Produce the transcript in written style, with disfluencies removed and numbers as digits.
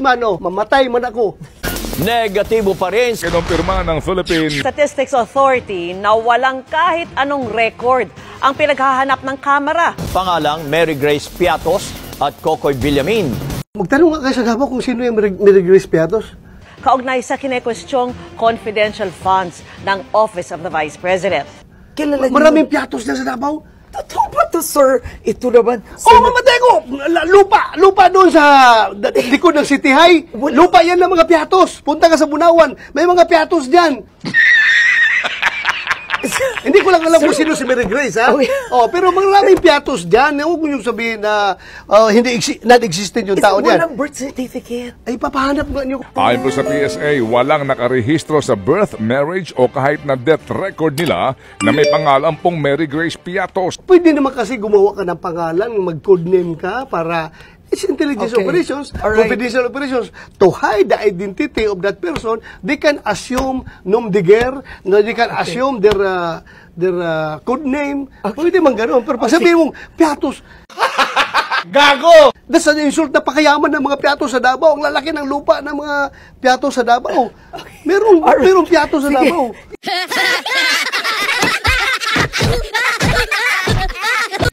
Mano, mamatay man ako. Negatibo pa rin. Kinumpirma ng Philippine Statistics Authority na walang kahit anong record ang pinaghahanap ng kamera. Pangalang Mary Grace Piatos at Kokoy Villamin. Magtanong nga kayo sa Davao kung sino yung Mary Grace Piatos. Kaugnay sa kinekwestiyong confidential funds ng Office of the Vice President. Kilala niyo? Maraming Piatos na sa Davao. Totoo ba to, sir? Ito naman. Oh, mamatay ko! Lupa doon sa likod ng City High. Lupa yan ng mga Piatos. Punta ka sa Bunawan. May mga Piatos dyan. Hindi ko lang alam kung sino si Mary Grace, ha? Oh, pero maraming Piatos dyan. Huwag mo yung sabihin na not-existent yung tao niyan. Walang birth certificate. Ay, papahanap nga nyo. Ayon po sa PSA, walang nakarehistro sa birth, marriage o kahit na death record nila na may pangalan pong Mary Grace Piatos. Pwede naman kasi gumawa ka ng pangalan, mag-codename ka para it's intelligence operations, confidential operations. To hide the identity of that person, they can assume nom de guerre, they can assume their codename. Pwede man gano'n. Pero pag sabihin mong, Piatos, gago! That's an insult na pakayaman ng mga Piatos sa Davao. Ang lalaki ng lupa ng mga Piatos sa Davao. Merong Piatos sa Davao.